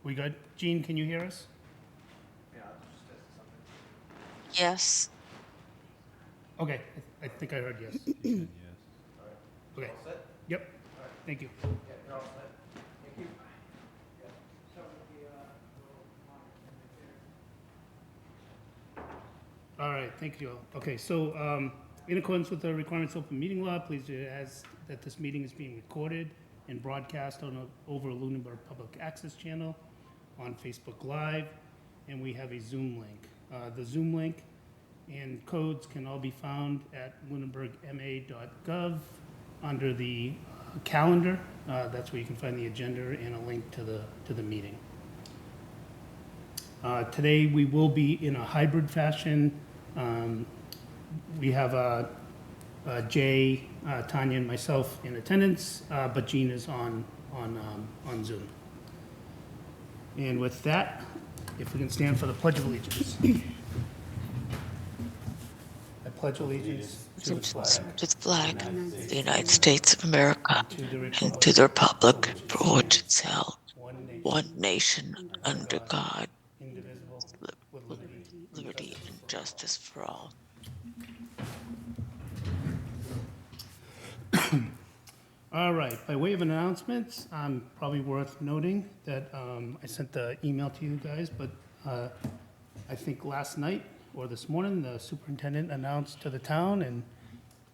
We good? Gene, can you hear us? Yes. Okay, I think I heard yes. Okay. Yep, thank you. All right, thank you. Okay, so in accordance with the requirements of open meeting law, please as that this meeting is being recorded and broadcast over Lunenburg Public Access Channel on Facebook Live, and we have a Zoom link. The Zoom link and codes can all be found at lunenburgma.gov under the calendar. That's where you can find the agenda and a link to the meeting. Today, we will be in a hybrid fashion. We have Jay, Tanya, and myself in attendance, but Jean is on Zoom. And with that, if we can stand for the Pledge of Allegiance. I pledge allegiance to the flag To the flag of the United States of America and and to the republic for for which it's held, one one nation under God, indivisible, with liberty and justice for all. All right, by way of announcements, probably worth noting that I sent the email to you guys, but I think last night or this morning, the superintendent announced to the town and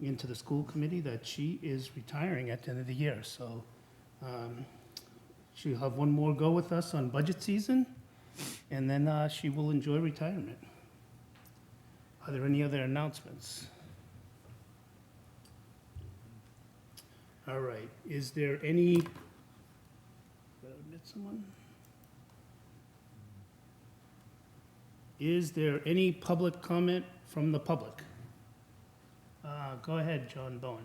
into the school committee that she is retiring at the end of the year. So she'll have one more go with us on budget season, and then she will enjoy retirement. Are there any other announcements? All right, is there any, did I omit someone? Is there any public comment from the public? Go ahead, John Bowen.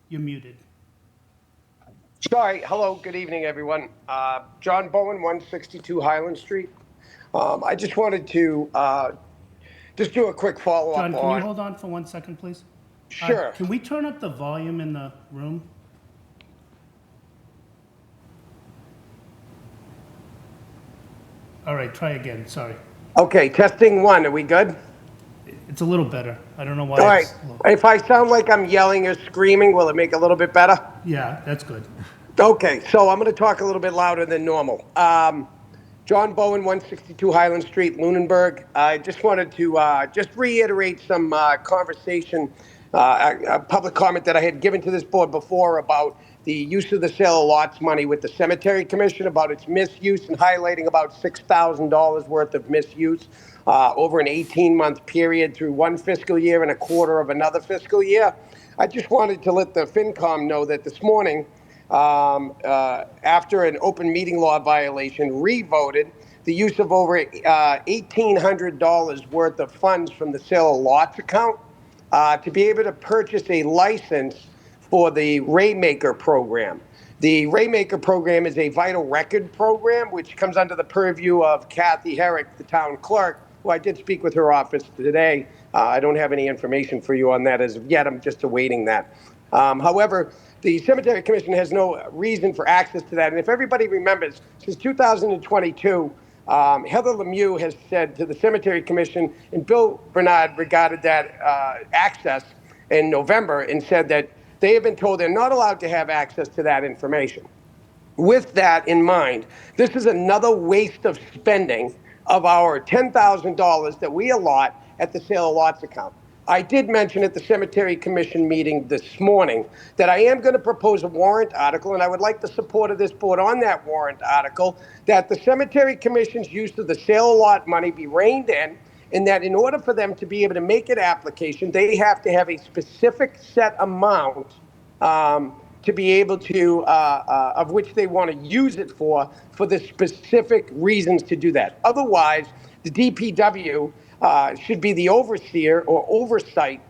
You're muted. Sorry. Hello. Good evening, everyone. John Bowen, 162 Highland Street. I just wanted to just do a quick follow-up John, on. can you hold on for 1 second, please? Sure. Can we turn up the volume in the room? All right, try again, sorry. Okay. Testing one. Are we good? It's a little better. I don't know why All it's right. low. If I sound like I'm yelling or screaming, will it make it a little bit better? Yeah, that's good. Okay. So I'm going to talk a little bit louder than normal. John Bowen, 162 Highland Street, Lunenburg. I just wanted to just reiterate some conversation, a public comment that I had given to this board before about the use of the sale of lots money with the Cemetery Commission, about its misuse, and highlighting about $6,000 worth of misuse over an 18-month period through one fiscal year and a quarter of another fiscal year. I just wanted to let the FinCom know that this morning, after an open meeting law violation, re-voted the use of over $1,800 worth of funds from the sale of lots account to be able to purchase a license for the Raymaker program. The Raymaker program is a vital record program, which comes under the purview of Kathy Herrick, the town clerk, who I did speak with her office today. I don't have any information for you on that as of yet. I'm just awaiting that. However, the Cemetery Commission has no reason for access to that. And if everybody remembers, since 2022, Heather Lemieux has said to the Cemetery Commission, and Bill Bernard regarded that access in November and said that they have been told they're not allowed to have access to that information. With that in mind, this is another waste of spending of our $10,000 that we allot at the sale of lots account. I did mention at the Cemetery Commission meeting this morning that I am going to propose a warrant article, and I would like the support of this board on that warrant article, that the Cemetery Commission's use of the sale of lot money be reined in, and that in order for them to be able to make an application, they have to have a specific set amount to be able to, of which they want to use it for the specific reasons to do that. Otherwise, the DPW should be the overseer or oversight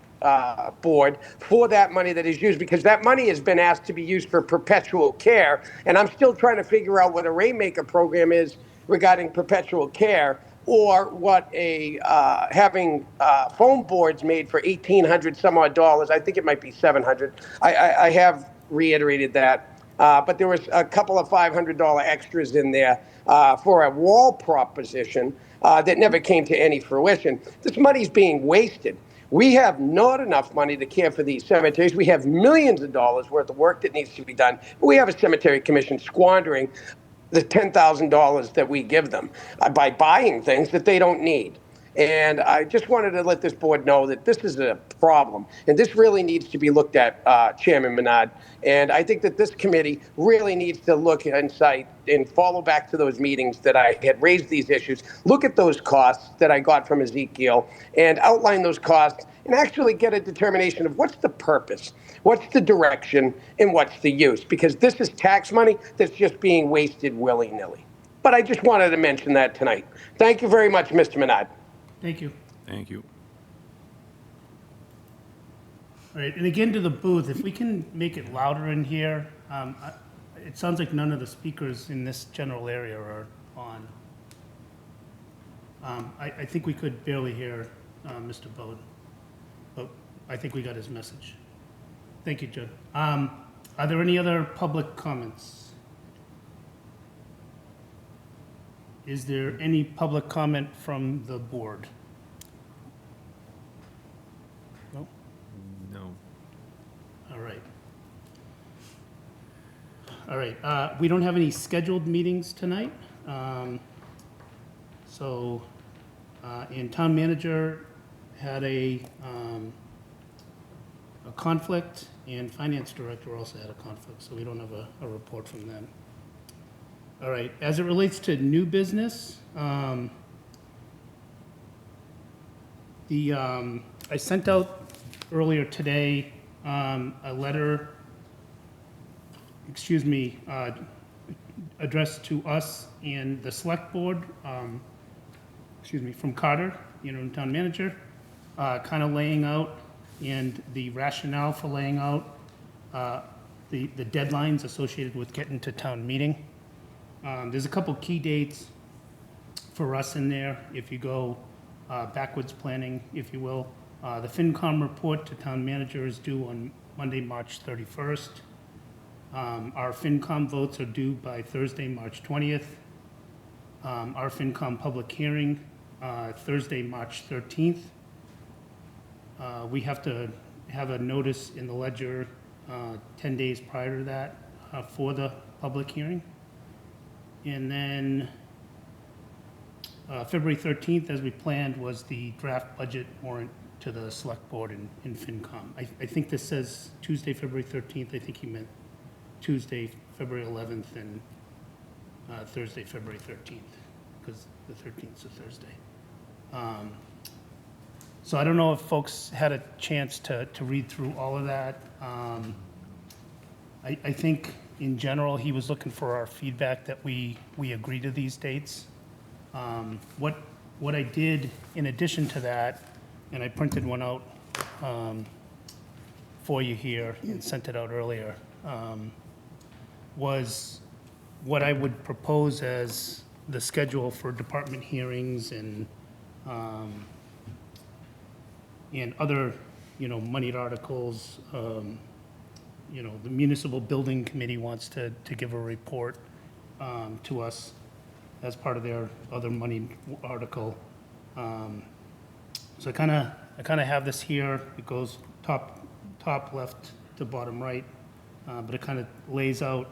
board for that money that is used, because that money has been asked to be used for perpetual care. And I'm still trying to figure out what a Raymaker program is regarding perpetual care, or what a having foam boards made for $1,800 some odd dollars. I think it might be $700. I have reiterated that. but there was a couple of $500 extras in there for a wall prop position that never came to any fruition. This money's being wasted. We have not enough money to care for these cemeteries. We have millions of dollars worth of work that needs to be done. We have a cemetery commission squandering the $10,000 that we give them by buying things that they don't need. And I just wanted to let this board know that this is a problem, and this really needs to be looked at, Chairman Menard. And I think that this committee really needs to look inside and follow back to those meetings that I had raised these issues, look at those costs that I got from Ezekiel, and outline those costs, and actually get a determination of what's the purpose, what's the direction, and what's the use. Because this is tax money that's just being wasted willy-nilly. But I just wanted to mention that tonight. Thank you very much, Mr. Menard. Thank you. Thank you. All right, and again to the booth, if we can make it louder in here, it sounds like none of the speakers in this general area are on. I think we could barely hear Mr. Bode, but I think we got his message. Thank you, Judd. Are there any other public comments? Is there any public comment from the board? No? No. All right. All right, we don't have any scheduled meetings tonight. And town manager had a conflict, and finance director also had a conflict, so we don't have a report from them. All right, as it relates to new business, I sent out earlier today a letter, addressed to us and the select board, from Carter, town manager, kind of laying out and the rationale for laying out the deadlines associated with getting to town meeting. There's a couple key dates for us in there, if you go backwards planning, if you will. The FinCom report to town manager is due on Monday, March 31st. Our FinCom votes are due by Thursday, March 20th. Our FinCom public hearing, Thursday, March 13th. We have to have a notice in the ledger 10 days prior to that for the public hearing. And then February 13th, as we planned, was the draft budget warrant to the select board in FinCom. I think this says Tuesday, February 13th. I think he meant Tuesday, February 11th, and Thursday, February 13th, because the 13th is a Thursday. So I don't know if folks had a chance to read through all of that. I think in general, he was looking for our feedback that we agree to these dates. What I did in addition to that, and I printed one out for you here and sent it out earlier, was what I would propose as the schedule for department hearings and other, moneyed articles. The municipal building committee wants to give a report to us as part of their other moneyed article. So I kind of have this here. It goes top left to bottom right, but it kind of lays out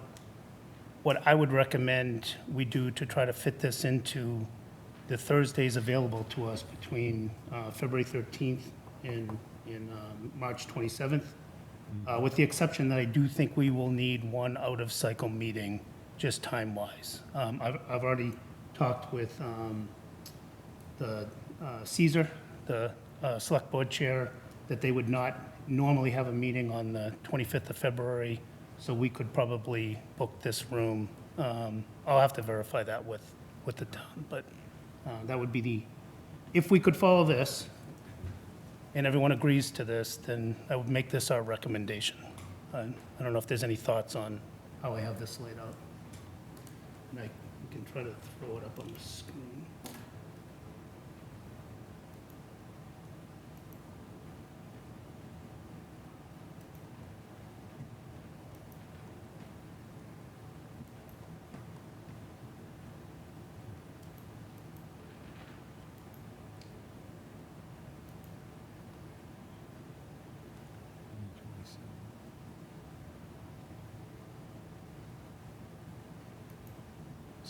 what I would recommend we do to try to fit this into the Thursdays available to us between February 13th and March 27th, with the exception that I do think we will need one out-of-cycle meeting, just time-wise. I've already talked with the Caesar, the select board chair, that they would not normally have a meeting on the 25th of February, so we could probably book this room. I'll have to verify that with the town, but that would be if we could follow this, and everyone agrees to this, then I would make this our recommendation. I don't know if there's any thoughts on how I have this laid out. And I can try to throw it up on the screen.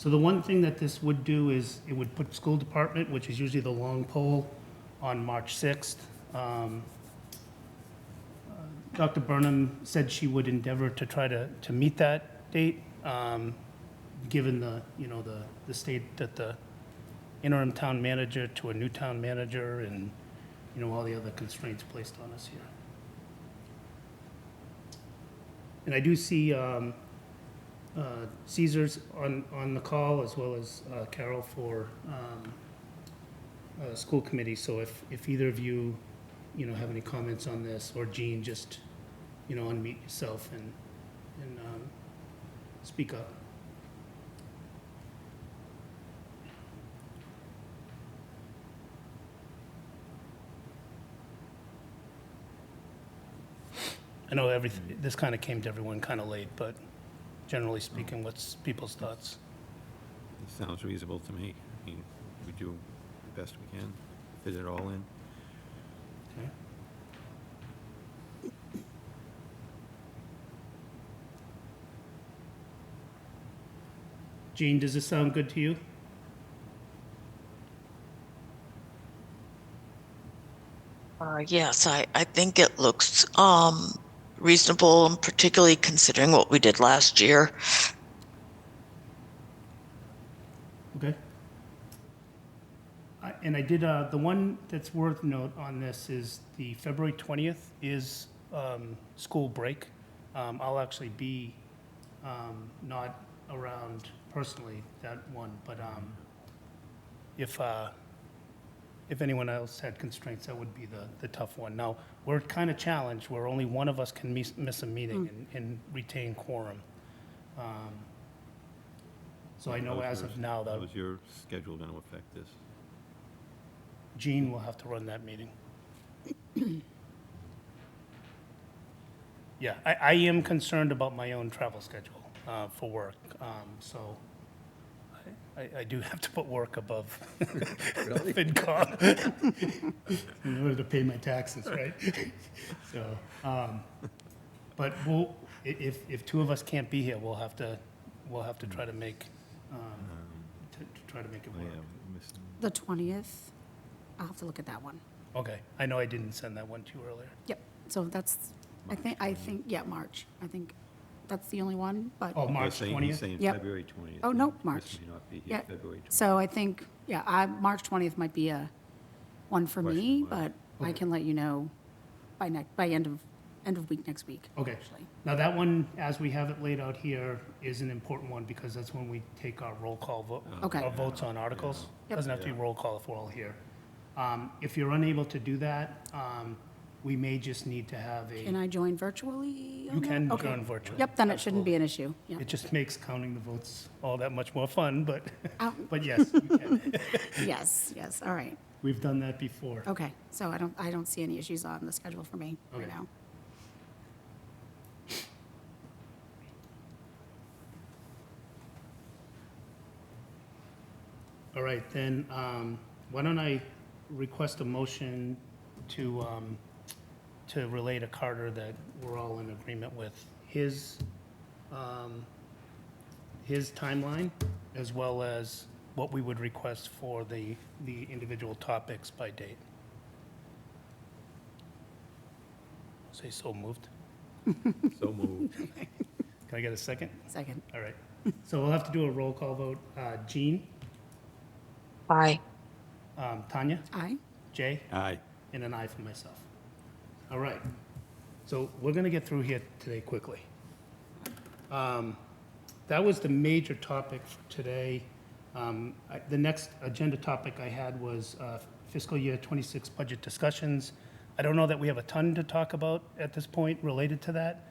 So the one thing that this would do is it would put school department, which is usually the long pole, on March 6th. Dr. Burnham said she would endeavor to try to meet that date, given the, you know, the state that the interim town manager to a new town manager and, you know, all the other constraints placed on us here. And I do see Caesar's on the call, as well as Carol for school committee. So if either of you, you know, have any comments on this, or Jean, just, you know, unmute yourself and speak up. I know this kind of came to everyone kind of late, but generally speaking, what's people's thoughts? It sounds reasonable to me. I mean, we do the best we can, fit it all in. Okay. Jean, does this sound good to you? Yes, I think it looks reasonable, and particularly considering what we did last year. Okay. And I did, the one that's worth note on this is the February 20th is school break. I'll actually be not around personally that one, but if anyone else had constraints, that would be the tough one. Now, we're kind of challenged where only one of us can miss a meeting and retain quorum. So I know as of now that How is your schedule going to affect this? Jean will have to run that meeting. Yeah, I am concerned about my own travel schedule for work, so I do have to put work above FinCom in order to pay my taxes, right? So, but if two of us can't be here, we'll have to try to make, to try to make it Oh, work. yeah, missed- The 20th, I'll have to look at that one. Okay, I know I didn't send that one to you earlier. Yep, so that's, yeah, March. I think that's the only one, but, Oh, March He's 20th? saying Yep. February 20th. Oh, no, Chris March. may not be here yeah. February 20th. So I think, March 20th might be a one for me, Question mark. but I can let you know by end of week next week. Okay. actually. Now, that one, as we have it laid out here, is an important one because that's when we take our roll call vote, Okay. our votes on articles. Yep. Doesn't have to be roll call if we're all here. If you're unable to do that, we may just need to have Can a, I join virtually? on you that? can Okay. join virtually. Yep, then it shouldn't be an issue, yeah. It just makes counting the votes all that much more fun, but, Oh. but yes, you can. Yes, all right. We've done that before. Okay, so I don't see any issues on the schedule for me right Okay. now. All right, then, why don't I request a motion to relay to Carter that we're all in agreement with his timeline, as well as what we would request for the individual topics by date. Say so moved. So moved. Can I get a second? Second. All right. So we'll have to do a roll call vote. Jean, Aye. Tanya, Aye? Jay, Aye. and an aye for myself. All right. So we're going to get through here today quickly. That was the major topic for today. The next agenda topic I had was fiscal year '26 budget discussions. I don't know that we have a ton to talk about at this point related to that.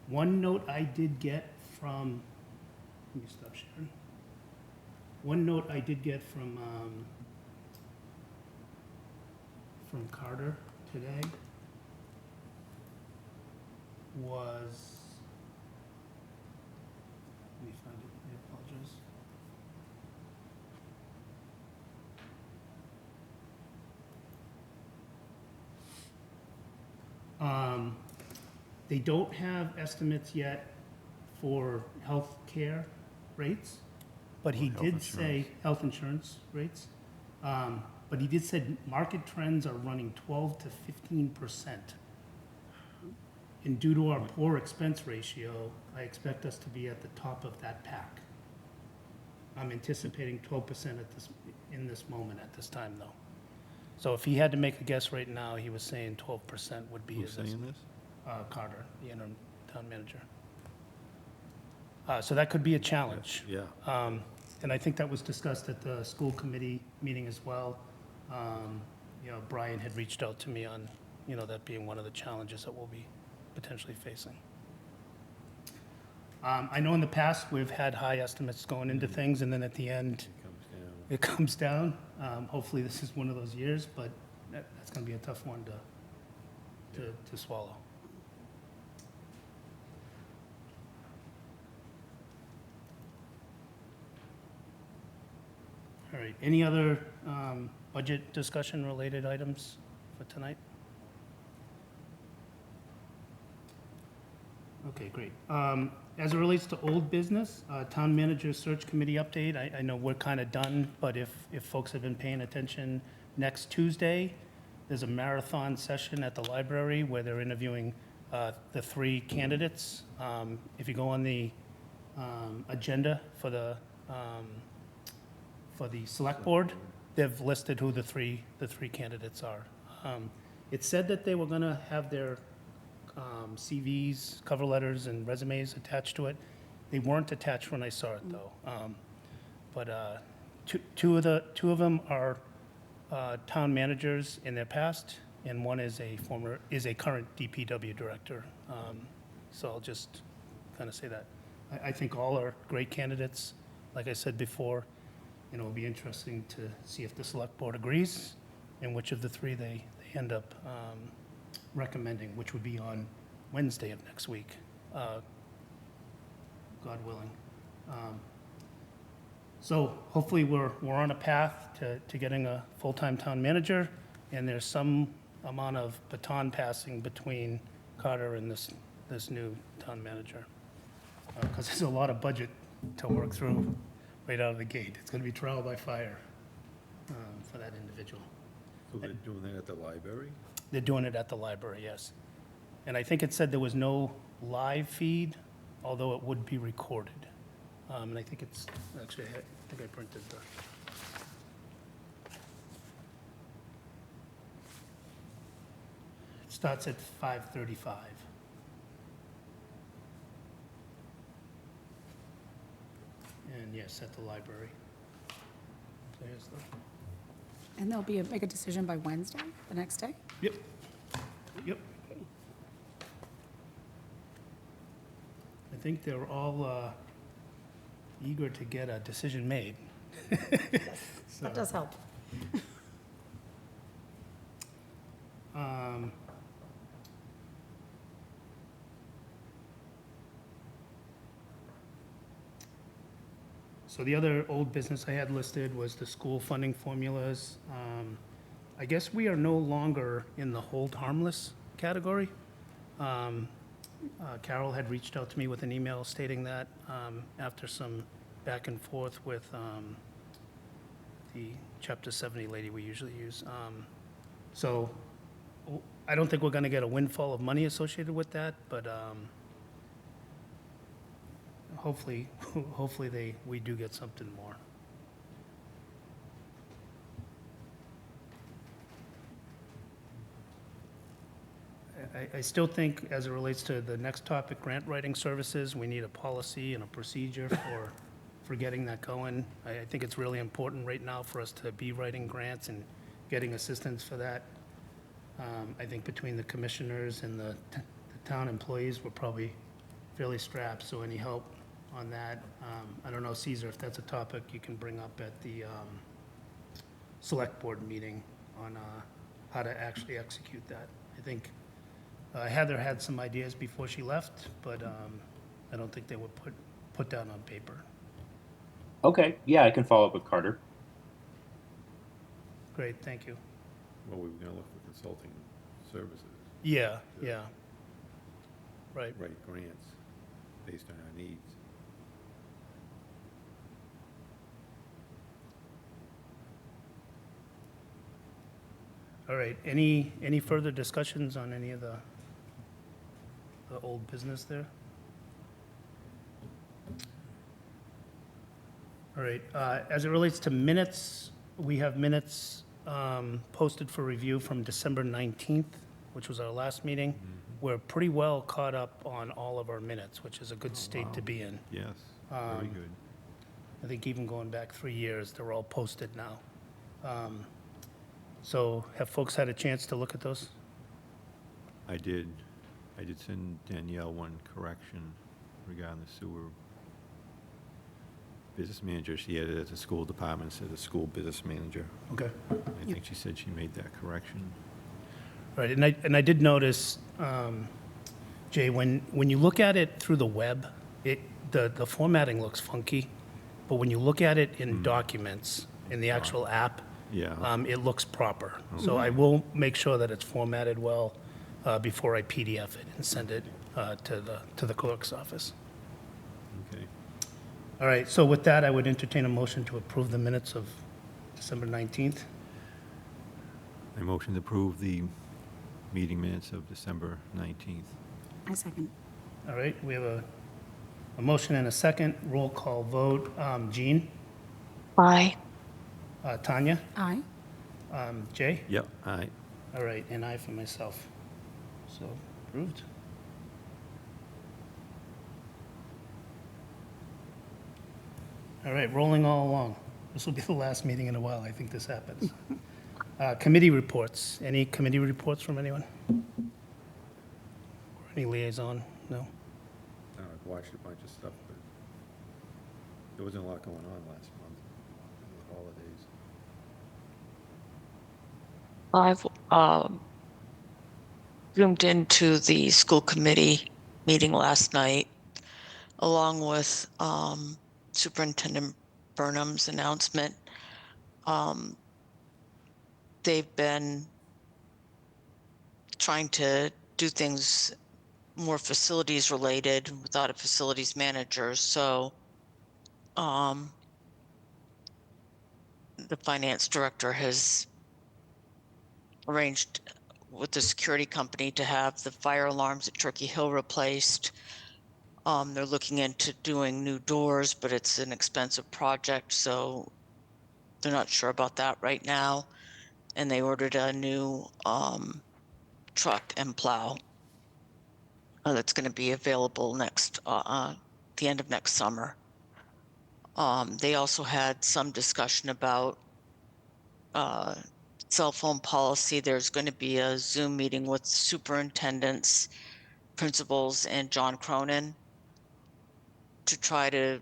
One note I did get from, let me stop sharing. One note I did get from Carter today was, let me find it, I apologize. They don't have estimates yet for health care rates, but he Health did say, insurance. health insurance rates, but he did say market trends are running 12 to 15%. And due to our poor expense ratio, I expect us to be at the top of that pack. I'm anticipating 12% in this moment, at this time, though. So if he had to make a guess right now, he was saying 12% would be Who's his, saying this? Carter, the interim town manager. So that could be a challenge. Yeah. And I think that was discussed at the school committee meeting as well. You know, Brian had reached out to me on, you know, that being one of the challenges that we'll be potentially facing. I know in the past, we've had high estimates going into things, and then at the end, It comes down. it comes down. Hopefully, this is one of those years, but that's going to be a tough one to swallow. All right, any other budget discussion-related items for tonight? Okay, great. As it relates to old business, town manager search committee update, I know we're kind of done, but if folks have been paying attention, next Tuesday, there's a marathon session at the library where they're interviewing the 3 candidates. If you go on the agenda for the select board, they've listed who the three candidates are. It said that they were gonna have their CVs, cover letters, and resumes attached to it. They weren't attached when I saw it, though. But two of them are town managers in their past, and one is a current DPW director. So I'll just kind of say that. I think all are great candidates. Like I said before, and it'll be interesting to see if the select board agrees and which of the 3 they end up recommending, which would be on Wednesday of next week, God willing. So hopefully we're on a path to getting a full-time town manager, and there's some amount of baton passing between Carter and this new town manager. Because there's a lot of budget to work through right out of the gate. It's going to be trial by fire for that individual. So they're doing that at the library? They're doing it at the library, yes. And I think it said there was no live feed, although it would be recorded. And I think it's, actually, I think I printed the. It starts at 5:35. And yes, at the library. So here's the. And there'll make a decision by Wednesday, the next day? Yep. Yep. I think they're all eager to get a decision made. That does help. So the other old business I had listed was the school funding formulas. I guess we are no longer in the hold harmless category. Carol had reached out to me with an email stating that after some back and forth with the Chapter 70 lady we usually use. So I don't think we're going to get a windfall of money associated with that, but hopefully we do get something more. I still think, as it relates to the next topic, grant writing services, we need a policy and a procedure for getting that going. I think it's really important right now for us to be writing grants and getting assistance for that. I think between the commissioners and the town employees, we're probably fairly strapped, so any help on that. I don't know, Caesar, if that's a topic you can bring up at the select board meeting on how to actually execute that. I think Heather had some ideas before she left, but I don't think they were put down on paper. Okay, yeah, I can follow up with Carter. Great, thank you. Well, we were gonna look for consulting services, Yeah, yeah. Right. write grants based on our needs. All right, any further discussions on any of the old business there? All right, as it relates to minutes, we have minutes posted for review from December 19th, which was our last meeting. We're pretty well caught up on all of our minutes, which is a good state to be in. Yes, very good. I think even going back 3 years, they're all posted now. So have folks had a chance to look at those? I did send Danielle one correction regarding the sewer business manager. She had it as a school department instead of school business manager. Okay. I think she said she made that correction. Right, and I did notice, Jay, when you look at it through the web, the formatting looks funky, but when you look at it in documents, in the actual app, Yeah. it looks proper. So I will make sure that it's formatted well before I PDF it and send it to the clerk's office. Okay. All right, so with that, I would entertain a motion to approve the minutes of December 19th. I motion to approve the meeting minutes of December 19th. I second. All right, we have a motion and a second. Roll call vote. Jean? Aye. Tanya? Aye. Jay? Yep, aye. All right, and I for myself. So approved. All right, rolling all along. This will be the last meeting in a while. I think this happens. Committee reports. Any committee reports from anyone? Or any liaison? No? I've watched a bunch of stuff, but there wasn't a lot going on last month, with holidays. I've zoomed into the school committee meeting last night, along with Superintendent Burnham's announcement. They've been trying to do things more facilities related without a facilities manager. So the finance director has arranged with the security company to have the fire alarms at Turkey Hill replaced. They're looking into doing new doors, but it's an expensive project, so they're not sure about that right now. And they ordered a new truck and plow that's going to be available the end of next summer. They also had some discussion about cell phone policy. There's going to be a Zoom meeting with superintendents, principals, and John Cronin to try to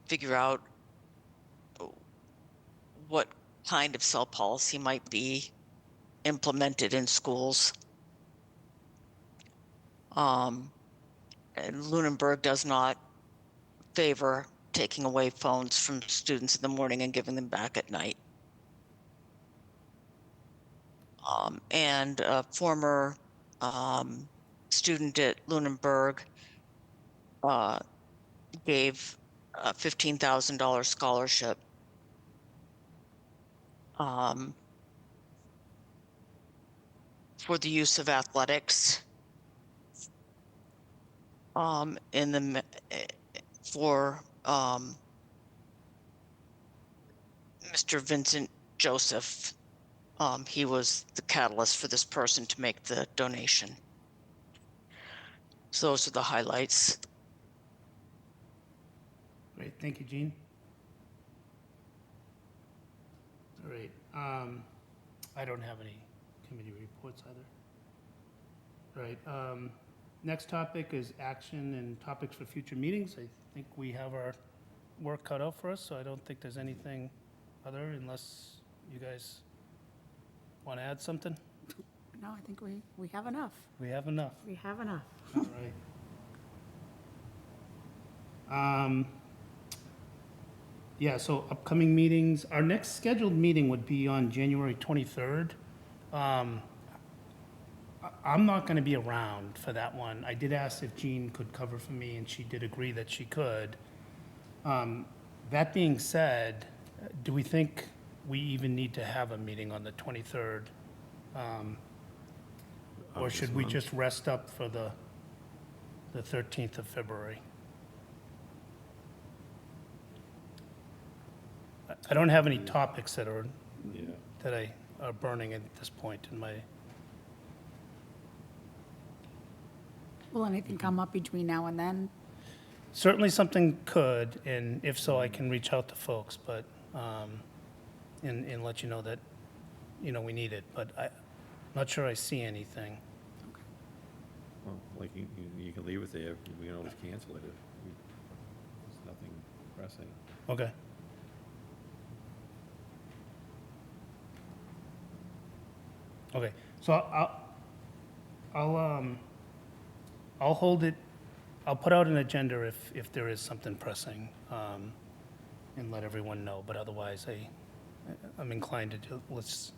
figure out what kind of cell policy might be implemented in schools. And Lunenburg does not favor taking away phones from students in the morning and giving them back at night. And a former student at Lunenburg gave a $15,000 scholarship for the use of athletics for Mr. Vincent Joseph. He was the catalyst for this person to make the donation. So those are the highlights. Great, thank you, Jean. All right, I don't have any committee reports either. All right, next topic is action and topics for future meetings. I think we have our work cut out for us, so I don't think there's anything other unless you guys want to add something? No, I think we have enough. We have enough. We have enough. All right. Yeah, so upcoming meetings, our next scheduled meeting would be on January 23rd. I'm not going to be around for that one. I did ask if Jean could cover for me, and she did agree that she could. That being said, do we think we even need to have a meeting on the 23rd Or Of should this we month? just rest up for the 13th of February? I don't have any topics that are, Yeah. are burning at this point in my, Will anything come up between now and then? certainly something could, and if so, I can reach out to folks, but, and let you know that, we need it, but I'm not sure I see anything. Well, like, you can leave it there, we can always cancel it if there's nothing pressing. Okay. Okay, so I'll hold it, I'll put out an agenda if there is something pressing, and let everyone know, but otherwise I'm inclined to let's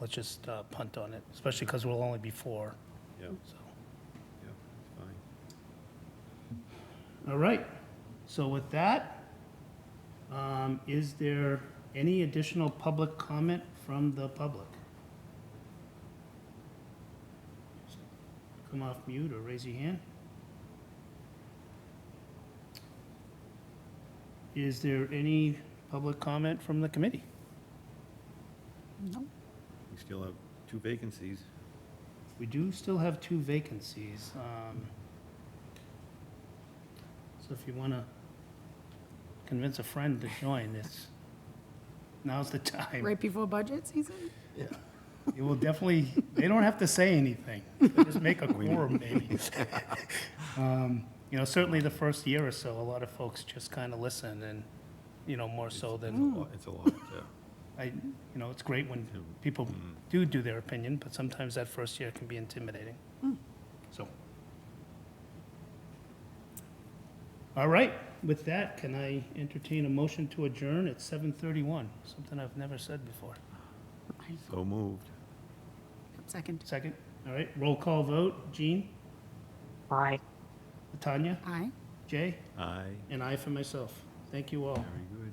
just punt on it, especially because we'll only be 4, Yeah, so. yeah, it's fine. All right, so with that, is there any additional public comment from the public? Come off mute or raise your hand. Is there any public comment from the committee? No. We still have 2 vacancies. We do still have 2 vacancies. So if you want to convince a friend to join, now's the time. Right before budget season? You will definitely, they don't have to say anything. They'll just make a quorum, maybe. Certainly the first year or so, a lot of folks just kind of listen and, more so than, It's a lot, yeah. it's great when people do their opinion, but sometimes that first year can be intimidating. So. All right, with that, can I entertain a motion to adjourn at 7:31? Something I've never said before. So moved. Second. Second? All right, roll call vote. Jean? Aye. Tanya? Aye. Jay? Aye, And I for myself. Thank you all. very good.